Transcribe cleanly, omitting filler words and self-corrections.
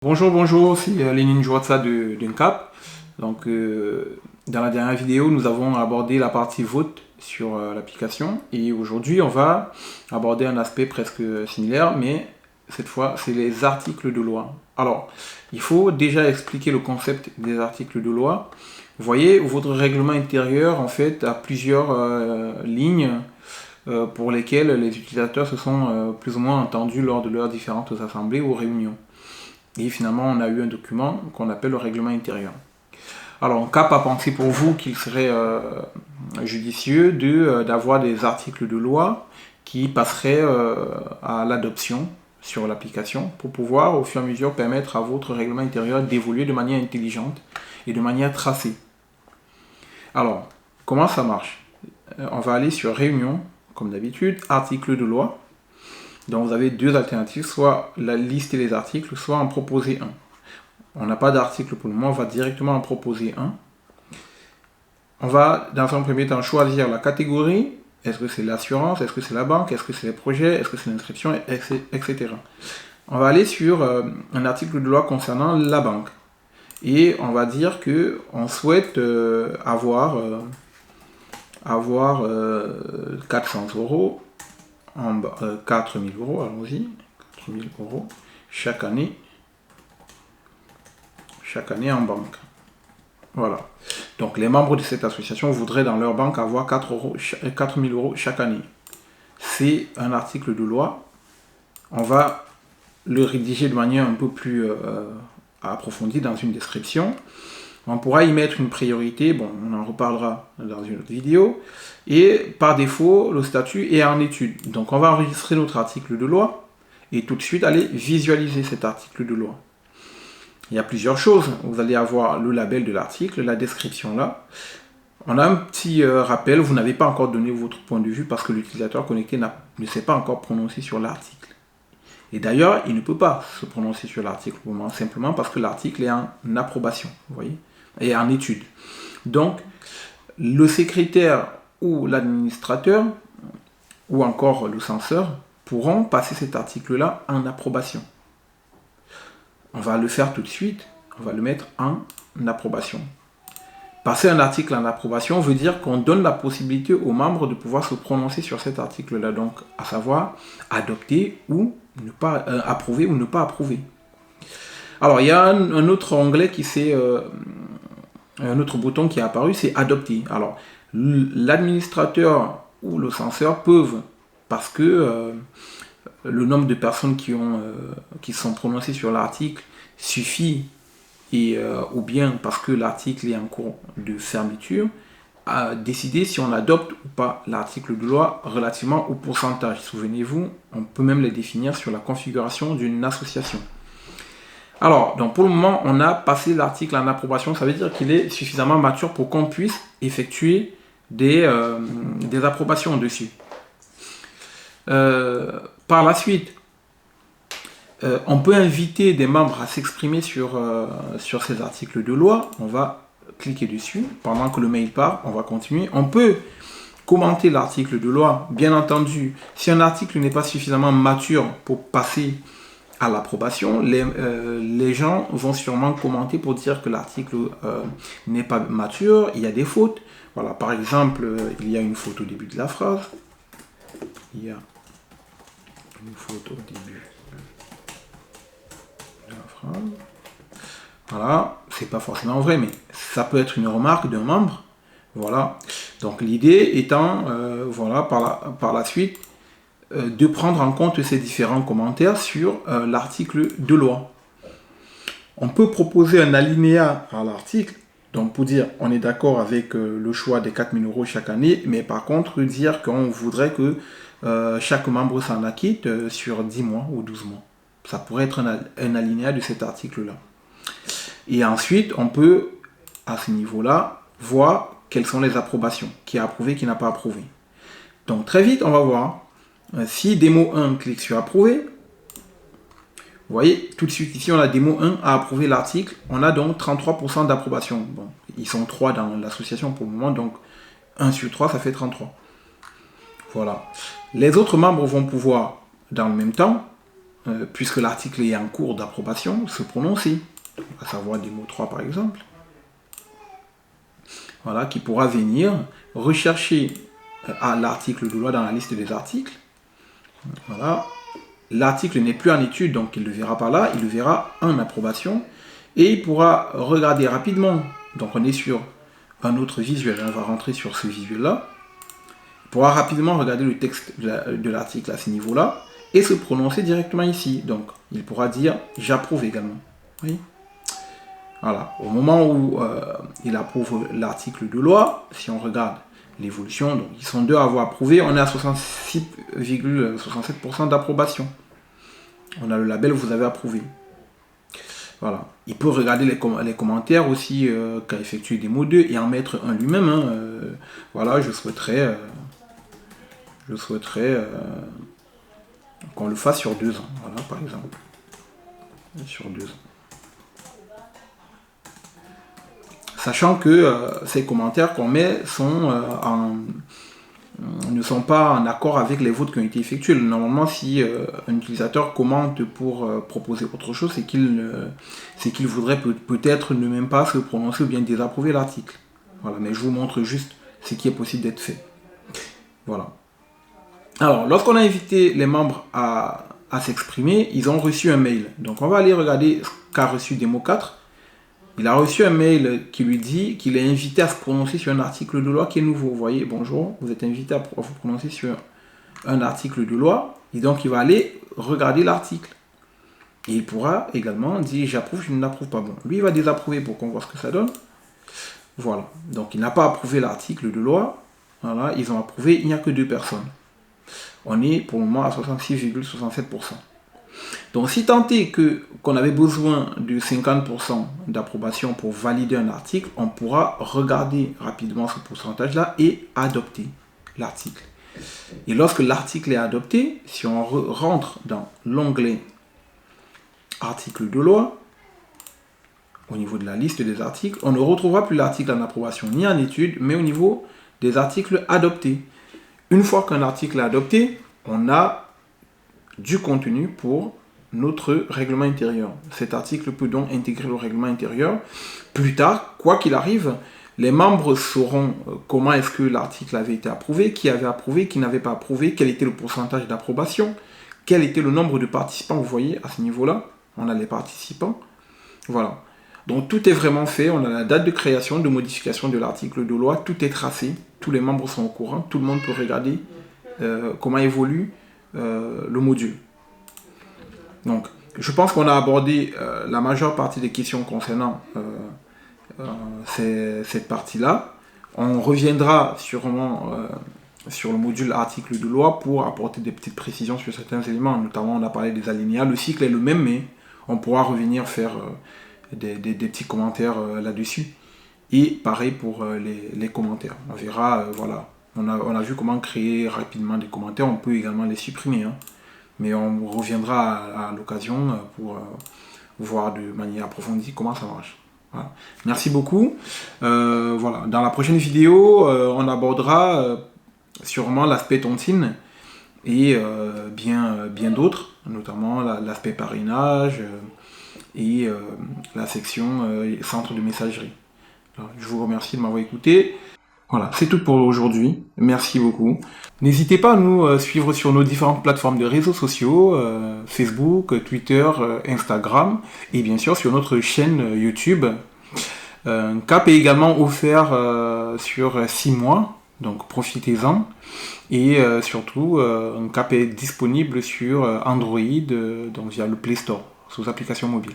Bonjour, bonjour, c'est Lénine Jouatsa d'UNCAP. Donc, dans la dernière vidéo, nous avons abordé la partie vote sur l'application. Et aujourd'hui, on va aborder un aspect presque similaire, mais cette fois, c'est les articles de loi. Alors, il faut déjà expliquer le concept des articles de loi. Vous voyez, votre règlement intérieur, en fait, a plusieurs lignes pour lesquelles les utilisateurs se sont plus ou moins entendus lors de leurs différentes assemblées ou réunions. Et finalement, on a eu un document qu'on appelle le règlement intérieur. Alors, CAP a pensé pour vous qu'il serait judicieux d'avoir des articles de loi qui passeraient à l'adoption sur l'application pour pouvoir, au fur et à mesure, permettre à votre règlement intérieur d'évoluer de manière intelligente et de manière tracée. Alors, comment ça marche? On va aller sur Réunion, comme d'habitude, articles de loi. Donc vous avez deux alternatives, soit la lister les articles, soit en proposer un. On n'a pas d'article pour le moment, on va directement en proposer un. On va dans un premier temps choisir la catégorie. Est-ce que c'est l'assurance? Est-ce que c'est la banque? Est-ce que c'est les projets? Est-ce que c'est l'inscription? Etc. On va aller sur un article de loi concernant la banque. Et on va dire qu'on souhaite avoir 400 euros. 4 000 euros, allons-y, 4 000 euros chaque année en banque. Voilà. Donc les membres de cette association voudraient dans leur banque avoir 4 000 euros chaque année. C'est un article de loi. On va le rédiger de manière un peu plus approfondie dans une description. On pourra y mettre une priorité, bon, on en reparlera dans une autre vidéo. Et par défaut, le statut est en étude. Donc on va enregistrer notre article de loi et tout de suite aller visualiser cet article de loi. Il y a plusieurs choses. Vous allez avoir le label de l'article, la description là. On a un petit rappel, vous n'avez pas encore donné votre point de vue parce que l'utilisateur connecté ne s'est pas encore prononcé sur l'article. Et d'ailleurs, il ne peut pas se prononcer sur l'article pour le moment, simplement parce que l'article est en approbation, vous voyez, et en étude. Donc, le secrétaire ou l'administrateur, ou encore le censeur, pourront passer cet article-là en approbation. On va le faire tout de suite, on va le mettre en approbation. Passer un article en approbation veut dire qu'on donne la possibilité aux membres de pouvoir se prononcer sur cet article-là, donc à savoir adopter ou ne pas approuver ou ne pas approuver. Alors il y a un autre onglet qui s'est un autre bouton qui est apparu, c'est adopter. Alors l'administrateur ou le censeur peuvent, parce que le nombre de personnes qui sont prononcées sur l'article suffit, ou bien parce que l'article est en cours de fermeture, à décider si on adopte ou pas l'article de loi relativement au pourcentage. Souvenez-vous, on peut même les définir sur la configuration d'une association. Alors, donc pour le moment, on a passé l'article en approbation, ça veut dire qu'il est suffisamment mature pour qu'on puisse effectuer des approbations dessus. Par la suite, on peut inviter des membres à s'exprimer sur ces articles de loi. On va cliquer dessus. Pendant que le mail part, on va continuer. On peut commenter l'article de loi. Bien entendu, si un article n'est pas suffisamment mature pour passer à l'approbation, les gens vont sûrement commenter pour dire que l'article n'est pas mature, il y a des fautes. Voilà, par exemple, il y a une faute au début de la phrase. Il y a une faute au début de la phrase. Voilà, c'est pas forcément vrai, mais ça peut être une remarque d'un membre. Voilà, donc l'idée étant, voilà, par la suite, de prendre en compte ces différents commentaires sur l'article de loi. On peut proposer un alinéa à l'article, donc pour dire on est d'accord avec le choix des 4 000 euros chaque année, mais par contre dire qu'on voudrait que chaque membre s'en acquitte sur 10 mois ou 12 mois. Ça pourrait être un alinéa de cet article-là. Et ensuite, on peut, à ce niveau-là, voir quelles sont les approbations, qui a approuvé, qui n'a pas approuvé. Donc très vite, on va voir. Si démo 1 clique sur approuver, vous voyez, tout de suite ici, on a démo 1 à approuver l'article. On a donc 33% d'approbation. Bon, ils sont 3 dans l'association pour le moment, donc 1 sur 3, ça fait 33. Voilà. Les autres membres vont pouvoir, dans le même temps, puisque l'article est en cours d'approbation, se prononcer, à savoir des mots 3 par exemple, voilà, qui pourra venir rechercher l'article de loi dans la liste des articles. Voilà. L'article n'est plus en étude, donc il le verra pas là, il le verra en approbation, et il pourra regarder rapidement. Donc on est sur un autre visuel, on va rentrer sur ce visuel-là. Il pourra rapidement regarder le texte de l'article à ce niveau-là, et se prononcer directement ici. Donc il pourra dire « j'approuve » également. Oui. Voilà. Au moment où il approuve l'article de loi, si on regarde l'évolution, donc ils sont deux à avoir approuvé, on est à 66,67% d'approbation. On a le label « Vous avez approuvé ». Voilà. Il peut regarder les commentaires aussi qu'a effectué des mots 2 et en mettre un lui-même. Hein. Voilà, je souhaiterais qu'on le fasse sur 2 ans. Voilà, par exemple. Sur 2 ans. Sachant que ces commentaires qu'on met ne sont pas en accord avec les votes qui ont été effectués. Normalement, si un utilisateur commente pour proposer autre chose, c'est qu'il voudrait peut-être ne même pas se prononcer ou bien désapprouver l'article. Voilà, mais je vous montre juste ce qui est possible d'être fait. Voilà. Alors, lorsqu'on a invité les membres à s'exprimer, ils ont reçu un mail. Donc, on va aller regarder ce qu'a reçu Démo 4. Il a reçu un mail qui lui dit qu'il est invité à se prononcer sur un article de loi qui est nouveau. Vous voyez, bonjour, vous êtes invité à vous prononcer sur un article de loi. Et donc, il va aller regarder l'article. Et il pourra également dire j'approuve, je n'approuve pas. Bon, lui, il va désapprouver pour qu'on voit ce que ça donne. Voilà. Donc, il n'a pas approuvé l'article de loi. Voilà, ils ont approuvé, il n'y a que 2 personnes. On est pour le moment à 66,67%. Donc si tant est qu'on avait besoin de 50% d'approbation pour valider un article, on pourra regarder rapidement ce pourcentage-là et adopter l'article. Et lorsque l'article est adopté, si on rentre dans l'onglet article de loi, au niveau de la liste des articles, on ne retrouvera plus l'article en approbation ni en étude, mais au niveau des articles adoptés. Une fois qu'un article est adopté, on a du contenu pour notre règlement intérieur. Cet article peut donc intégrer le règlement intérieur. Plus tard, quoi qu'il arrive, les membres sauront comment est-ce que l'article avait été approuvé, qui avait approuvé, qui n'avait pas approuvé, quel était le pourcentage d'approbation, quel était le nombre de participants. Vous voyez, à ce niveau-là, on a les participants. Voilà. Donc tout est vraiment fait. On a la date de création, de modification de l'article de loi. Tout est tracé. Tous les membres sont au courant. Tout le monde peut regarder comment évolue le module. Donc, je pense qu'on a abordé la majeure partie des questions concernant cette partie-là. On reviendra sûrement sur le module article de loi pour apporter des petites précisions sur certains éléments. Notamment, on a parlé des alinéas. Le cycle est le même, mais on pourra revenir faire des petits commentaires là-dessus. Et pareil pour les commentaires. On verra, voilà. On a vu comment créer rapidement des commentaires. On peut également les supprimer. Hein. Mais on reviendra à l'occasion pour voir de manière approfondie comment ça marche. Voilà. Merci beaucoup. Voilà. Dans la prochaine vidéo, on abordera sûrement l'aspect tontine et bien d'autres, notamment l'aspect parrainage et la section centre de messagerie. Alors, je vous remercie de m'avoir écouté. Voilà, c'est tout pour aujourd'hui. Merci beaucoup. N'hésitez pas à nous suivre sur nos différentes plateformes de réseaux sociaux, Facebook, Twitter, Instagram, et bien sûr sur notre chaîne YouTube. Un cap est également offert sur 6 mois, donc profitez-en. Et surtout, un cap est disponible sur Android, donc via le Play Store, sous application mobile.